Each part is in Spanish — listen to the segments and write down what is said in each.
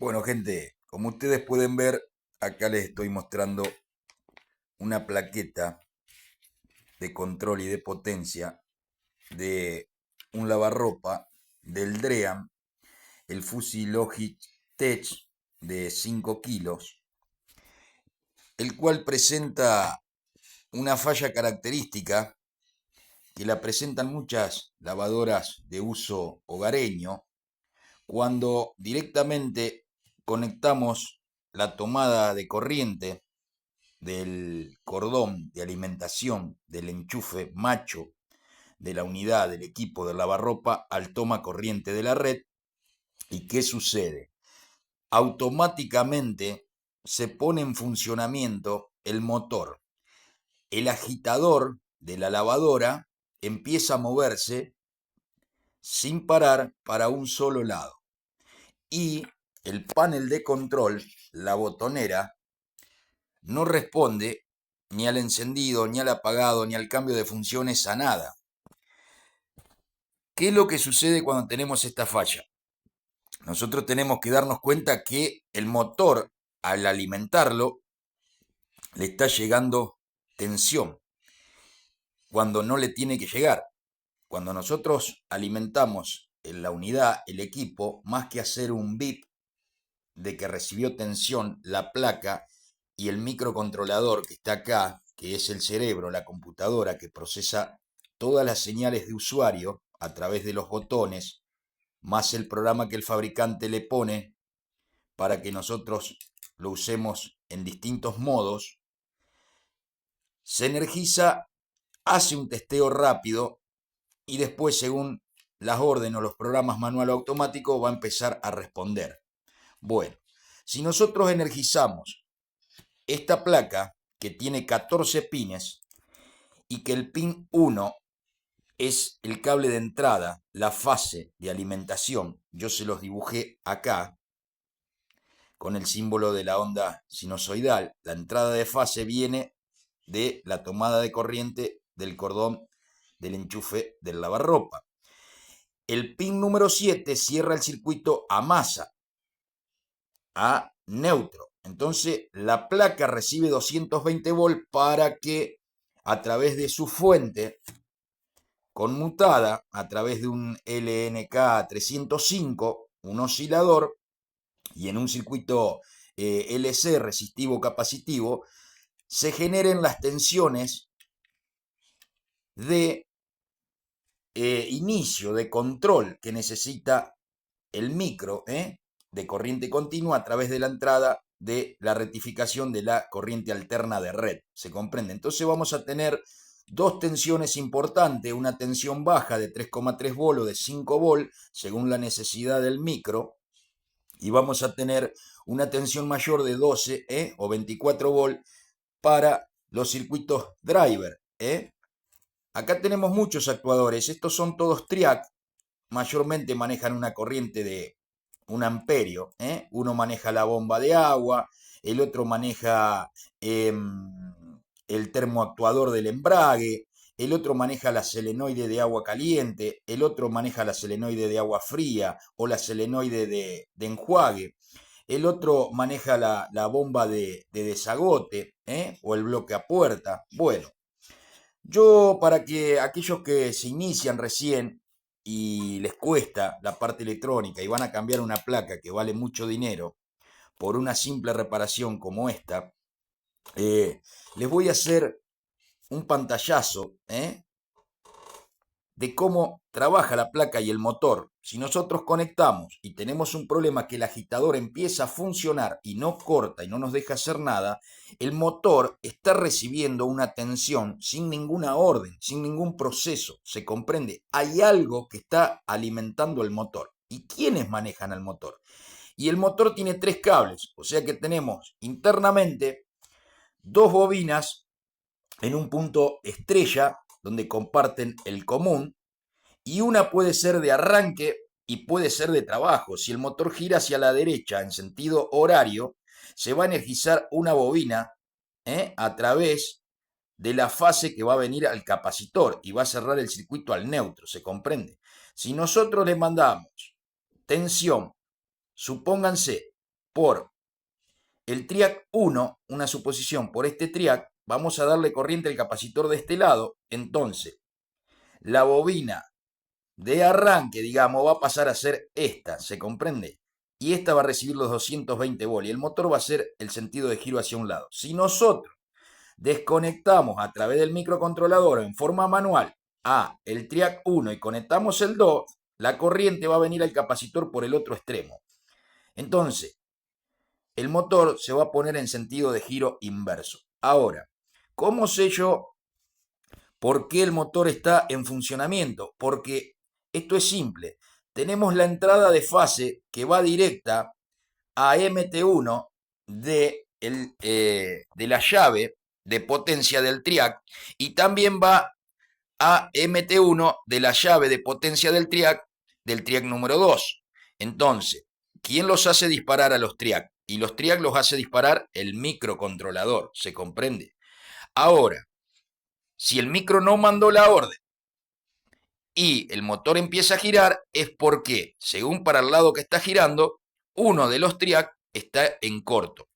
Bueno, gente, como ustedes pueden ver, acá les estoy mostrando una plaqueta de control y de potencia de un lavarropa del Dream, el Fusi Logitech de 5 kilos, el cual presenta una falla característica que la presentan muchas lavadoras de uso hogareño cuando directamente conectamos la tomada de corriente del cordón de alimentación del enchufe macho de la unidad del equipo de lavarropa al toma corriente de la red. ¿Y qué sucede? Automáticamente se pone en funcionamiento el motor. El agitador de la lavadora empieza a moverse sin parar para un solo lado. Y el panel de control, la botonera, no responde ni al encendido, ni al apagado, ni al cambio de funciones, a nada. ¿Qué es lo que sucede cuando tenemos esta falla? Nosotros tenemos que darnos cuenta que el motor, al alimentarlo, le está llegando tensión cuando no le tiene que llegar. Cuando nosotros alimentamos en la unidad, el equipo, más que hacer un bip de que recibió tensión, la placa y el microcontrolador que está acá, que es el cerebro, la computadora que procesa todas las señales de usuario a través de los botones, más el programa que el fabricante le pone para que nosotros lo usemos en distintos modos, se energiza, hace un testeo rápido y después, según las órdenes o los programas manual o automático, va a empezar a responder. Bueno, si nosotros energizamos esta placa que tiene 14 pines y que el pin 1 es el cable de entrada, la fase de alimentación, yo se los dibujé acá con el símbolo de la onda sinusoidal. La entrada de fase viene de la tomada de corriente del cordón del enchufe del lavarropa. El pin número 7 cierra el circuito a masa, a neutro. Entonces la placa recibe 220 volts para que a través de su fuente conmutada, a través de un LNK 305, un oscilador, y en un circuito LC resistivo capacitivo, se generen las tensiones de inicio, de control que necesita el micro de corriente continua a través de la entrada de la rectificación de la corriente alterna de red. ¿Se comprende? Entonces vamos a tener dos tensiones importantes, una tensión baja de 3,3 volt o de 5 volt, según la necesidad del micro, y vamos a tener una tensión mayor de 12 o 24 volt para los circuitos driver. Acá tenemos muchos actuadores, estos son todos triac, mayormente manejan una corriente de 1 amperio. Uno maneja la bomba de agua, el otro maneja el termoactuador del embrague, el otro maneja la solenoide de agua caliente, el otro maneja la solenoide de agua fría o la solenoide de enjuague, el otro maneja la bomba de desagote o el bloque a puerta. Bueno, yo, para que aquellos que se inician recién y les cuesta la parte electrónica y van a cambiar una placa que vale mucho dinero por una simple reparación como esta, les voy a hacer un pantallazo de cómo trabaja la placa y el motor. Si nosotros conectamos y tenemos un problema que el agitador empieza a funcionar y no corta y no nos deja hacer nada, el motor está recibiendo una tensión sin ninguna orden, sin ningún proceso. ¿Se comprende? Hay algo que está alimentando el motor. ¿Y quiénes manejan el motor? Y el motor tiene 3 cables, o sea que tenemos internamente 2 bobinas en un punto estrella donde comparten el común, y una puede ser de arranque y puede ser de trabajo. Si el motor gira hacia la derecha en sentido horario, se va a energizar una bobina a través de la fase que va a venir al capacitor y va a cerrar el circuito al neutro. ¿Se comprende? Si nosotros le mandamos tensión, supónganse por el triac 1, una suposición por este triac, vamos a darle corriente al capacitor de este lado. Entonces, la bobina de arranque, digamos, va a pasar a ser esta, ¿se comprende? Y esta va a recibir los 220 volts y el motor va a ser el sentido de giro hacia un lado. Si nosotros desconectamos a través del microcontrolador en forma manual a el triac 1 y conectamos el 2, la corriente va a venir al capacitor por el otro extremo. Entonces, el motor se va a poner en sentido de giro inverso. Ahora, ¿cómo sé yo por qué el motor está en funcionamiento? Porque esto es simple. Tenemos la entrada de fase que va directa a MT1 de la llave de potencia del triac y también va a MT1 de la llave de potencia del triac número 2. Entonces, ¿quién los hace disparar a los triac? Y los triac los hace disparar el microcontrolador, ¿se comprende? Ahora, si el micro no mandó la orden y el motor empieza a girar, es porque, según para el lado que está girando, uno de los triac está en corto.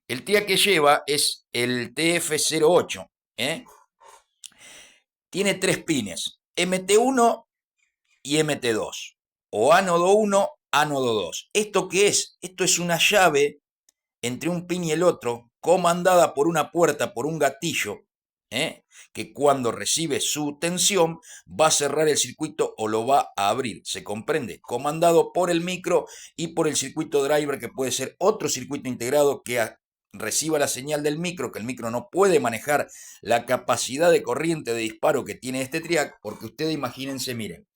El triac que lleva es el TF08, ¿eh? Tiene 3 pines, MT1 y MT2, o ánodo 1, ánodo 2. ¿Esto qué es? Esto es una llave entre un pin y el otro, comandada por una puerta, por un gatillo, que cuando recibe su tensión va a cerrar el circuito o lo va a abrir, ¿se comprende? Comandado por el micro y por el circuito driver, que puede ser otro circuito integrado que reciba la señal del micro, que el micro no puede manejar la capacidad de corriente de disparo que tiene este triac, porque ustedes imagínense, miren,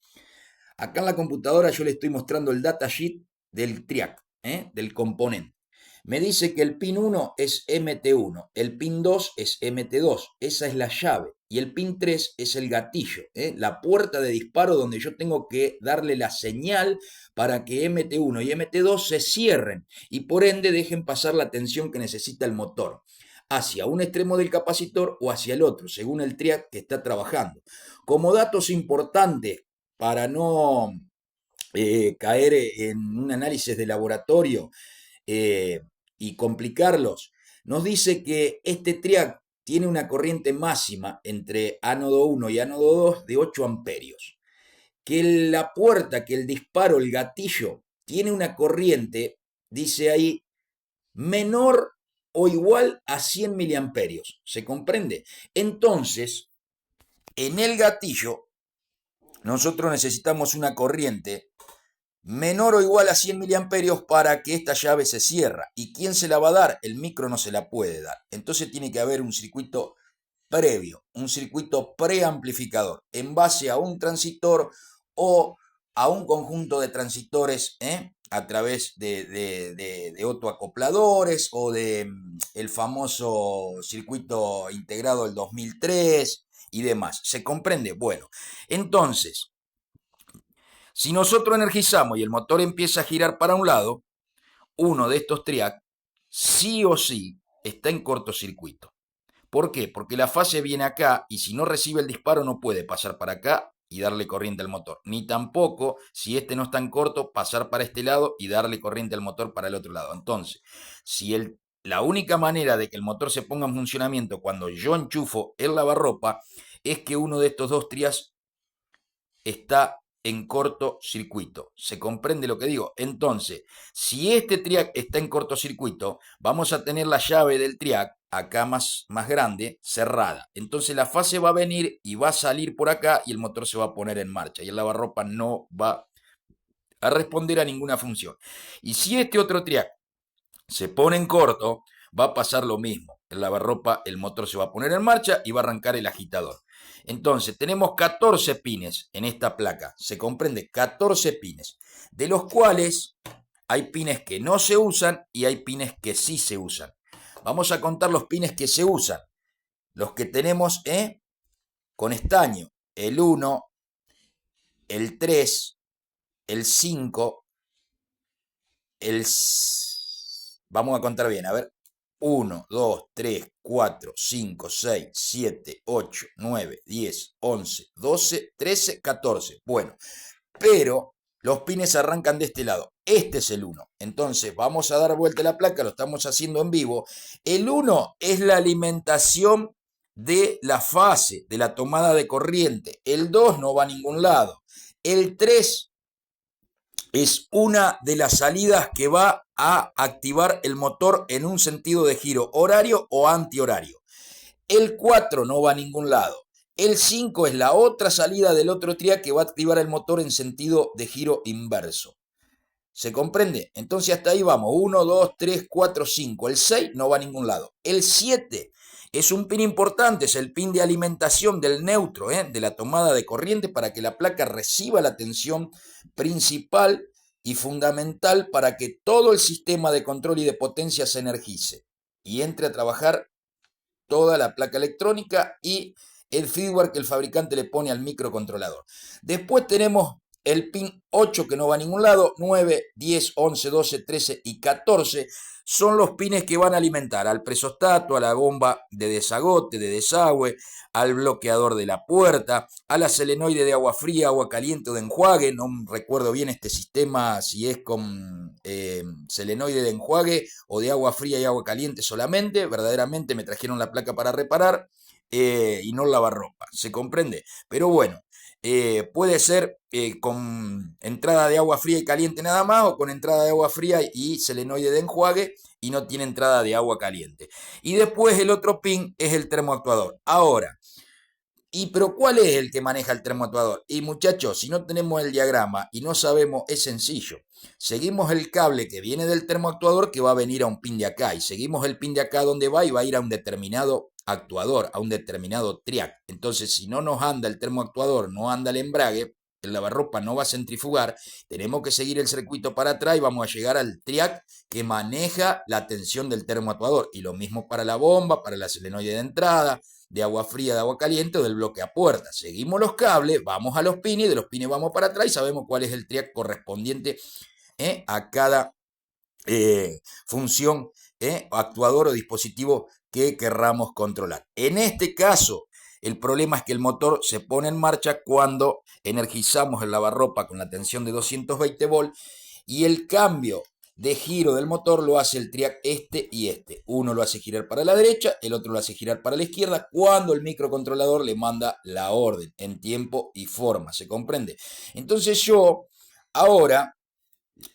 acá en la computadora yo le estoy mostrando el datasheet del triac, del componente. Me dice que el pin 1 es MT1, el pin 2 es MT2, esa es la llave, y el pin 3 es el gatillo, la puerta de disparo donde yo tengo que darle la señal para que MT1 y MT2 se cierren y por ende dejen pasar la tensión que necesita el motor hacia un extremo del capacitor o hacia el otro, según el triac que está trabajando. Como datos importantes para no caer en un análisis de laboratorio eh, y complicarlos, nos dice que este triac tiene una corriente máxima entre ánodo 1 y ánodo 2 de 8 amperios. Que la puerta, que el disparo, el gatillo, tiene una corriente, dice ahí, menor o igual a 100 miliamperios. ¿Se comprende? Entonces, en el gatillo, nosotros necesitamos una corriente menor o igual a 100 miliamperios para que esta llave se cierra. ¿Y quién se la va a dar? El micro no se la puede dar. Entonces tiene que haber un circuito previo, un circuito preamplificador en base a un transistor o a un conjunto de transistores a través de autoacopladores o de el famoso circuito integrado del 2003 y demás. ¿Se comprende? Bueno, entonces, si nosotros energizamos y el motor empieza a girar para un lado, uno de estos triac sí o sí está en cortocircuito. ¿Por qué? Porque la fase viene acá y si no recibe el disparo no puede pasar para acá y darle corriente al motor. Ni tampoco, si este no está en corto, pasar para este lado y darle corriente al motor para el otro lado. Entonces, si la única manera de que el motor se ponga en funcionamiento cuando yo enchufo el lavarropa es que uno de estos dos triacs está en cortocircuito. ¿Se comprende lo que digo? Entonces, si este triac está en cortocircuito, vamos a tener la llave del triac acá más grande, cerrada. Entonces la fase va a venir y va a salir por acá y el motor se va a poner en marcha y el lavarropa no va a responder a ninguna función. Y si este otro triac se pone en corto, va a pasar lo mismo. El lavarropa, el motor se va a poner en marcha y va a arrancar el agitador. Entonces, tenemos 14 pines en esta placa. Se comprende, 14 pines. De los cuales hay pines que no se usan y hay pines que sí se usan. Vamos a contar los pines que se usan. Los que tenemos con estaño. El 1, el 3, el 5, vamos a contar bien, a ver. 1, 2, 3, 4, 5, 6, 7, 8, 9, 10, 11, 12, 13, 14. Bueno, pero los pines arrancan de este lado. Este es el 1. Entonces vamos a dar vuelta a la placa, lo estamos haciendo en vivo. El 1 es la alimentación de la fase, de la tomada de corriente. El 2 no va a ningún lado. El 3 es una de las salidas que va a activar el motor en un sentido de giro horario o antihorario. El 4 no va a ningún lado. El 5 es la otra salida del otro triac que va a activar el motor en sentido de giro inverso. ¿Se comprende? Entonces hasta ahí vamos. 1, 2, 3, 4, 5. El 6 no va a ningún lado. El 7 es un pin importante, es el pin de alimentación del neutro, de la tomada de corriente para que la placa reciba la tensión principal y fundamental para que todo el sistema de control y de potencia se energice y entre a trabajar toda la placa electrónica y el firmware que el fabricante le pone al microcontrolador. Después tenemos el pin 8 que no va a ningún lado, 9, 10, 11, 12, 13 y 14 son los pines que van a alimentar al presostato, a la bomba de desagote, de desagüe, al bloqueador de la puerta, a la solenoide de agua fría, agua caliente o de enjuague. No recuerdo bien este sistema si es con solenoide de enjuague o de agua fría y agua caliente solamente. Verdaderamente me trajeron la placa para reparar y no lavarropa, ¿se comprende? Pero bueno, puede ser con entrada de agua fría y caliente nada más o con entrada de agua fría y solenoide de enjuague y no tiene entrada de agua caliente. Y después el otro pin es el termoactuador. Ahora, pero ¿cuál es el que maneja el termoactuador? Y muchachos, si no tenemos el diagrama y no sabemos, es sencillo. Seguimos el cable que viene del termoactuador que va a venir a un pin de acá y seguimos el pin de acá donde va y va a ir a un determinado actuador, a un determinado triac. Entonces, si no nos anda el termoactuador, no anda el embrague, el lavarropa no va a centrifugar, tenemos que seguir el circuito para atrás y vamos a llegar al triac que maneja la tensión del termoactuador. Y lo mismo para la bomba, para la solenoide de entrada, de agua fría, de agua caliente o del bloque a puerta. Seguimos los cables, vamos a los pines, de los pines vamos para atrás y sabemos cuál es el triac correspondiente a cada función, actuador o dispositivo que querramos controlar. En este caso, el problema es que el motor se pone en marcha cuando energizamos el lavarropa con la tensión de 220 volts y el cambio de giro del motor lo hace el triac este y este. Uno lo hace girar para la derecha, el otro lo hace girar para la izquierda cuando el microcontrolador le manda la orden en tiempo y forma. ¿Se comprende? Entonces yo ahora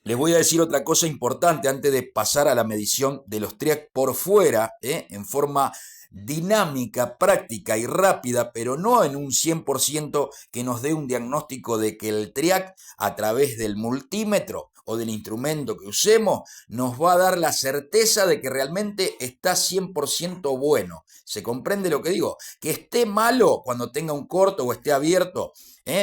les voy a decir otra cosa importante antes de pasar a la medición de los triac por fuera, en forma dinámica, práctica y rápida, pero no en un 100% que nos dé un diagnóstico de que el triac a través del multímetro o del instrumento que usemos nos va a dar la certeza de que realmente está 100% bueno. ¿Se comprende lo que digo? Que esté malo cuando tenga un corto o esté abierto.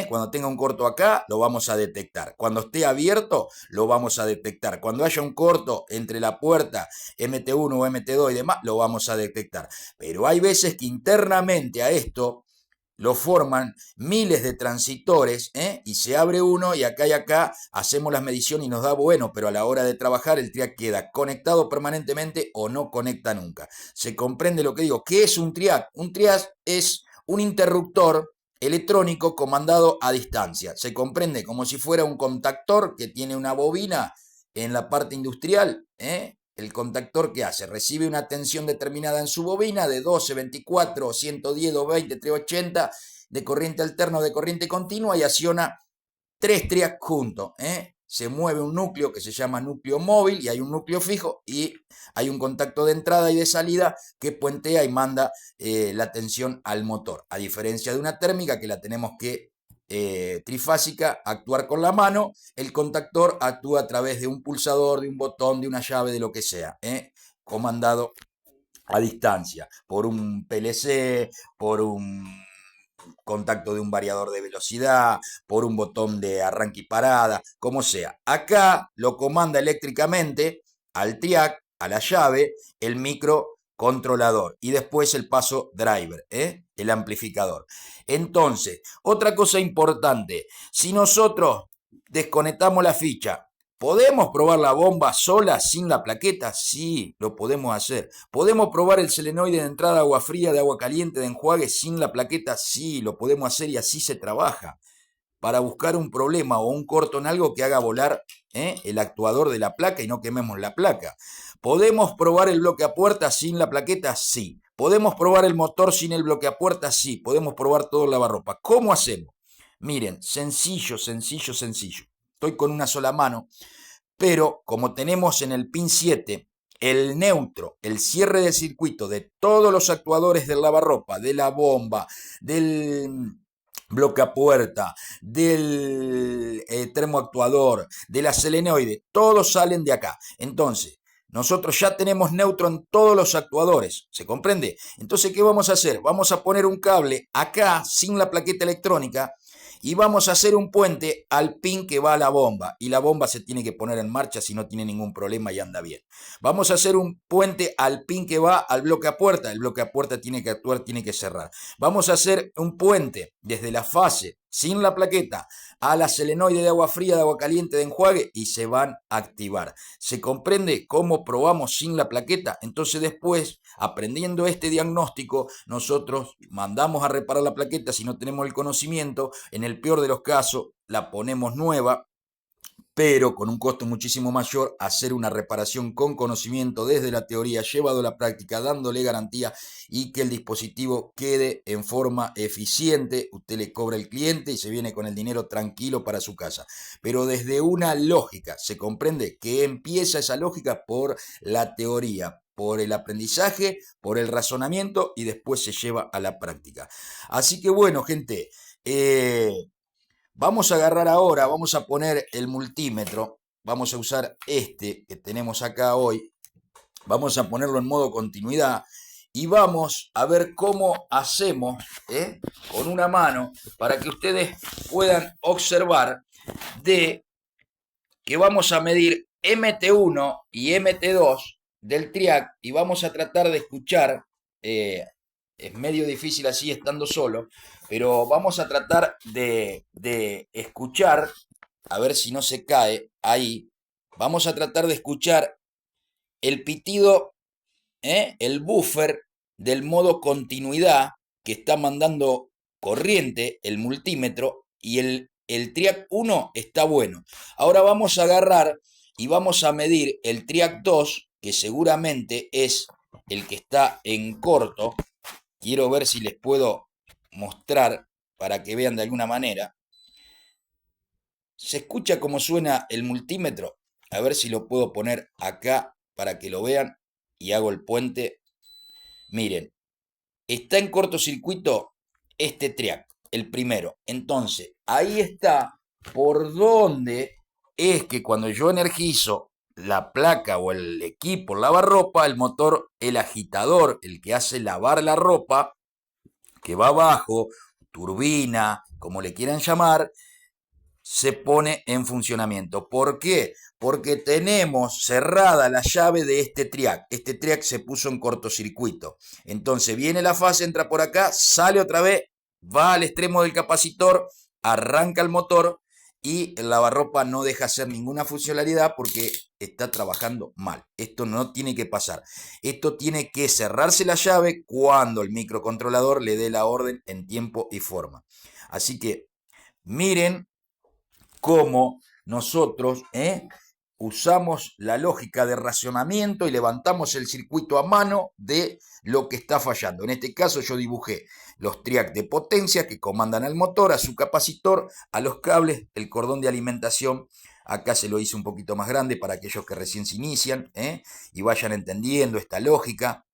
Cuando tenga un corto acá, lo vamos a detectar. Cuando esté abierto, lo vamos a detectar. Cuando haya un corto entre la puerta MT1 o MT2 y demás, lo vamos a detectar. Pero hay veces que internamente a esto lo forman miles de transitores, y se abre uno y acá hacemos las mediciones y nos da bueno, pero a la hora de trabajar el triac queda conectado permanentemente o no conecta nunca. ¿Se comprende lo que digo? ¿Qué es un triac? Un triac es un interruptor electrónico comandado a distancia. Se comprende como si fuera un contactor que tiene una bobina en la parte industrial, El contactor que hace, recibe una tensión determinada en su bobina de 12, 24, 110, 220, 380 de corriente alterna o de corriente continua y acciona 3 triac juntos, Se mueve un núcleo que se llama núcleo móvil y hay un núcleo fijo y hay un contacto de entrada y de salida que puentea y manda la tensión al motor. A diferencia de una térmica que la tenemos que trifásica, actuar con la mano, el contactor actúa a través de un pulsador, de un botón, de una llave, de lo que sea, comandado a distancia, por un PLC, por un contacto de un variador de velocidad, por un botón de arranque y parada, como sea. Acá lo comanda eléctricamente al triac, a la llave, el microcontrolador y después el paso driver, el amplificador. Entonces, otra cosa importante, si nosotros desconectamos la ficha, ¿podemos probar la bomba sola sin la plaqueta? Sí, lo podemos hacer. ¿Podemos probar el solenoide de entrada de agua fría, de agua caliente, de enjuague sin la plaqueta? Sí, lo podemos hacer y así se trabaja. para buscar un problema o un corto en algo que haga volar el actuador de la placa y no quememos la placa. ¿Podemos probar el bloque a puerta sin la plaqueta? Sí. ¿Podemos probar el motor sin el bloque a puerta? Sí. Podemos probar todo el lavarropa. ¿Cómo hacemos? Miren, sencillo, sencillo, sencillo. Estoy con una sola mano, pero como tenemos en el pin 7 el neutro, el cierre de circuito de todos los actuadores del lavarropa, de la bomba, del blocapuerta, del termoactuador, de la selenoide, todos salen de acá. Entonces, nosotros ya tenemos neutro en todos los actuadores, ¿se comprende? Entonces, ¿qué vamos a hacer? Vamos a poner un cable acá, sin la plaqueta electrónica, y vamos a hacer un puente al pin que va a la bomba, y la bomba se tiene que poner en marcha si no tiene ningún problema y anda bien. Vamos a hacer un puente al pin que va al bloque a puerta, el bloque a puerta tiene que actuar, tiene que cerrar. Vamos a hacer un puente desde la fase sin la plaqueta a la selenoide de agua fría, de agua caliente, de enjuague, y se van a activar. ¿Se comprende cómo probamos sin la plaqueta? Entonces después, aprendiendo este diagnóstico, nosotros mandamos a reparar la plaqueta si no tenemos el conocimiento. En el peor de los casos, la ponemos nueva, pero con un costo muchísimo mayor, hacer una reparación con conocimiento desde la teoría, llevado a la práctica, dándole garantía y que el dispositivo quede en forma eficiente. Usted le cobra al cliente y se viene con el dinero tranquilo para su casa. Pero desde una lógica, ¿se comprende? Que empieza esa lógica por la teoría, por el aprendizaje, por el razonamiento y después se lleva a la práctica. Así que bueno, gente, vamos a agarrar ahora, vamos a poner el multímetro, vamos a usar este que tenemos acá hoy, vamos a ponerlo en modo continuidad y vamos a ver cómo hacemos con una mano para que ustedes puedan observar de que vamos a medir MT1 y MT2 del triac y vamos a tratar de escuchar, es medio difícil así estando solo, pero vamos a tratar de escuchar, a ver si no se cae ahí, vamos a tratar de escuchar el pitido, el buffer del modo continuidad que está mandando corriente, el multímetro, y el triac 1 está bueno. Ahora vamos a agarrar y vamos a medir el triac 2, que seguramente es el que está en corto. Quiero ver si les puedo mostrar para que vean de alguna manera. ¿Se escucha cómo suena el multímetro? A ver si lo puedo poner acá para que lo vean y hago el puente. Miren, está en cortocircuito este triac, el primero. Entonces, ahí está por donde es que cuando yo energizo la placa o el equipo, el lavarropa, el motor, el agitador, el que hace lavar la ropa, que va abajo, turbina, como le quieran llamar, se pone en funcionamiento. ¿Por qué? Porque tenemos cerrada la llave de este triac. Este triac se puso en cortocircuito. Entonces viene la fase, entra por acá, sale otra vez, va al extremo del capacitor, arranca el motor y el lavarropa no deja hacer ninguna funcionalidad porque está trabajando mal. Esto no tiene que pasar. Esto tiene que cerrarse la llave cuando el microcontrolador le dé la orden en tiempo y forma. Así que miren cómo nosotros usamos la lógica de racionamiento y levantamos el circuito a mano de lo que está fallando. En este caso yo dibujé los triac de potencia que comandan al motor, a su capacitor, a los cables, el cordón de alimentación. Acá se lo hice un poquito más grande para aquellos que recién se inician y vayan entendiendo esta lógica.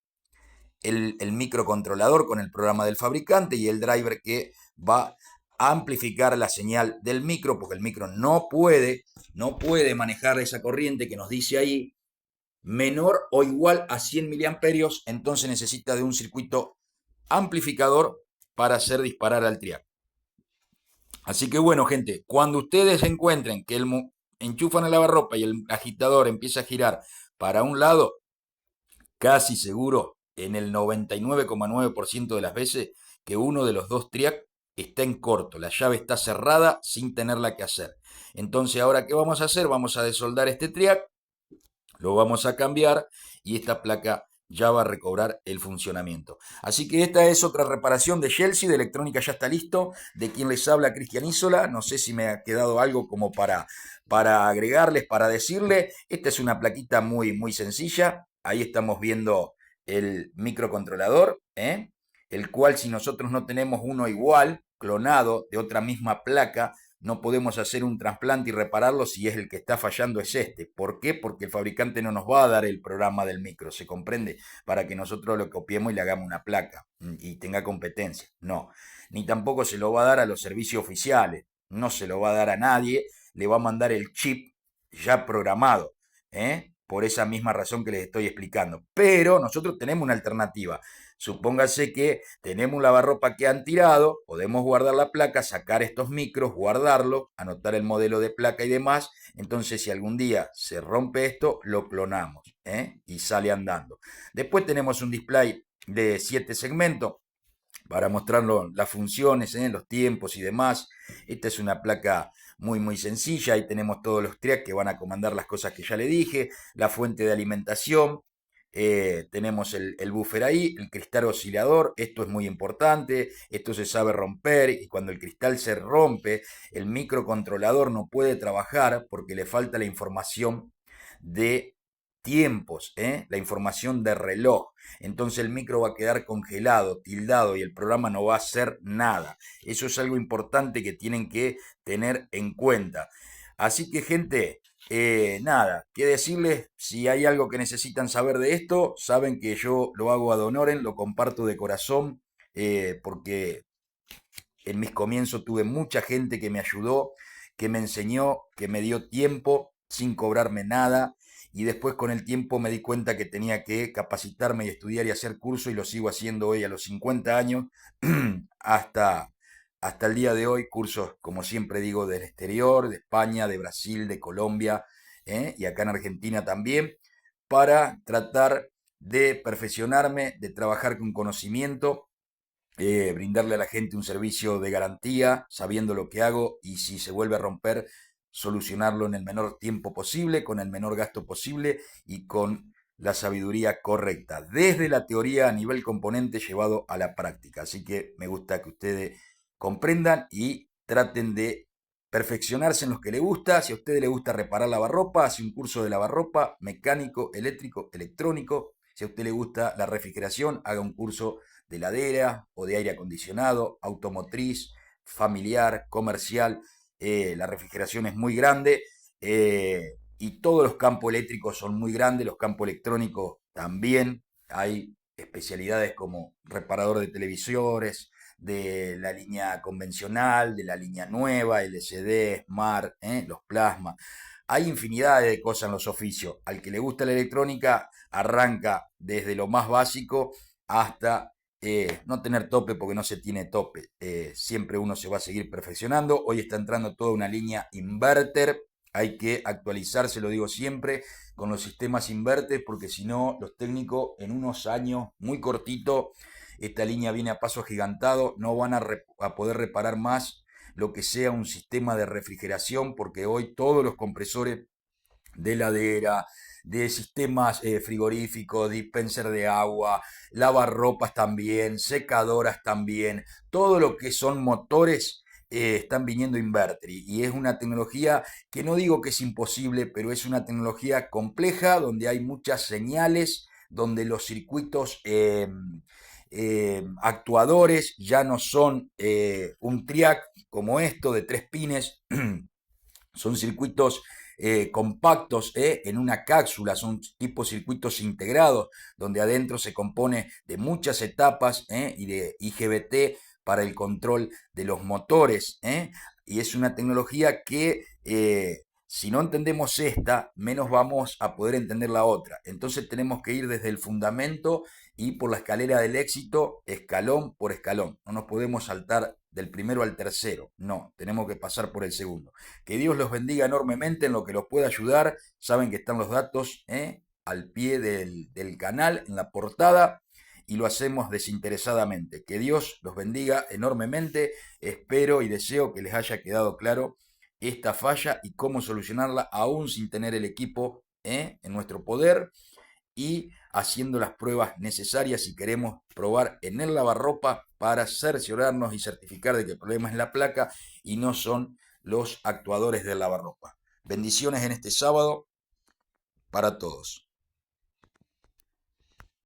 El microcontrolador con el programa del fabricante y el driver que va a amplificar la señal del micro, porque el micro no puede manejar esa corriente que nos dice ahí menor o igual a 100 miliamperios, entonces necesita de un circuito amplificador para hacer disparar al triac. Así que bueno, gente, cuando ustedes encuentren que enchufan el lavarropa y el agitador empieza a girar para un lado, casi seguro en el 99,9% de las veces que uno de los dos triac está en corto, la llave está cerrada sin tenerla que hacer. Entonces ahora ¿qué vamos a hacer? Vamos a desoldar este triac, lo vamos a cambiar y esta placa ya va a recobrar el funcionamiento. Así que esta es otra reparación de Chelsea, de electrónica ya está listo, de quien les habla Cristian Isola. No sé si me ha quedado algo como para agregarles, para decirle. Esta es una plaquita muy sencilla. Ahí estamos viendo el microcontrolador, el cual si nosotros no tenemos uno igual, clonado de otra misma placa, no podemos hacer un trasplante y repararlo si es el que está fallando es este. ¿Por qué? Porque el fabricante no nos va a dar el programa del micro, ¿se comprende? Para que nosotros lo copiemos y le hagamos una placa y tenga competencia. No. Ni tampoco se lo va a dar a los servicios oficiales. No se lo va a dar a nadie. Le va a mandar el chip ya programado. Por esa misma razón que les estoy explicando. Pero nosotros tenemos una alternativa. Supóngase que tenemos un lavarropa que han tirado, podemos guardar la placa, sacar estos micros, guardarlo, anotar el modelo de placa y demás. Entonces, si algún día se rompe esto, lo clonamos, y sale andando. Después tenemos un display de 7 segmentos para mostrarlo las funciones, los tiempos y demás. Esta es una placa muy sencilla. Ahí tenemos todos los tracks que van a comandar las cosas que ya le dije. La fuente de alimentación. Tenemos el buffer ahí, el cristal oscilador. Esto es muy importante. Esto se sabe romper y cuando el cristal se rompe, el microcontrolador no puede trabajar porque le falta la información de tiempos, la información de reloj. Entonces el micro va a quedar congelado, tildado y el programa no va a hacer nada. Eso es algo importante que tienen que tener en cuenta. Así que gente, nada, qué decirles, si hay algo que necesitan saber de esto, saben que yo lo hago ad honorem, lo comparto de corazón, porque en mis comienzos tuve mucha gente que me ayudó, que me enseñó, que me dio tiempo sin cobrarme nada. Y después con el tiempo me di cuenta que tenía que capacitarme y estudiar y hacer curso y lo sigo haciendo hoy a los 50 años hasta, hasta el día de hoy. Cursos, como siempre digo, del exterior, de España, de Brasil, de Colombia, y acá en Argentina también, para tratar de perfeccionarme, de trabajar con conocimiento, brindarle a la gente un servicio de garantía, sabiendo lo que hago y si se vuelve a romper, solucionarlo en el menor tiempo posible, con el menor gasto posible y con la sabiduría correcta, desde la teoría a nivel componente llevado a la práctica. Así que me gusta que ustedes comprendan y traten de perfeccionarse en los que les gusta. Si a ustedes les gusta reparar lavarropa, hace un curso de lavarropa, mecánico, eléctrico, electrónico. Si a usted le gusta la refrigeración, haga un curso de heladera o de aire acondicionado, automotriz, familiar, comercial. La refrigeración es muy grande, y todos los campos eléctricos son muy grandes, los campos electrónicos también. Hay especialidades como reparador de televisores, de la línea convencional, de la línea nueva, LCD, Smart, los plasma. Hay infinidad de cosas en los oficios. Al que le gusta la electrónica, arranca desde lo más básico hasta no tener tope, porque no se tiene tope. Siempre uno se va a seguir perfeccionando. Hoy está entrando toda una línea inverter. Hay que actualizarse, lo digo siempre, con los sistemas inverter, porque si no, los técnicos en unos años muy cortito, esta línea viene a paso agigantado, no van a poder reparar más lo que sea un sistema de refrigeración, porque hoy todos los compresores de heladera, de sistemas frigoríficos, dispenser de agua, lavarropas también, secadoras también, todo lo que son motores, están viniendo inverter y es una tecnología que no digo que es imposible, pero es una tecnología compleja donde hay muchas señales, donde los circuitos actuadores ya no son un triac como esto de 3 pines. Son circuitos compactos, en una cápsula, son tipo circuitos integrados, donde adentro se compone de muchas etapas, y de IGBT para el control de los motores. Y es una tecnología que, si no entendemos esta, menos vamos a poder entender la otra. Entonces tenemos que ir desde el fundamento y por la escalera del éxito, escalón por escalón. No nos podemos saltar del primero al tercero, no, tenemos que pasar por el segundo. Que Dios los bendiga enormemente en lo que los pueda ayudar. Saben que están los datos, al pie del canal, en la portada, y lo hacemos desinteresadamente. Que Dios los bendiga enormemente. Espero y deseo que les haya quedado claro esta falla y cómo solucionarla aún sin tener el equipo en nuestro poder. y haciendo las pruebas necesarias si queremos probar en el lavarropa para cerciorarnos y certificar de que el problema es la placa y no son los actuadores del lavarropa. Bendiciones en este sábado para todos.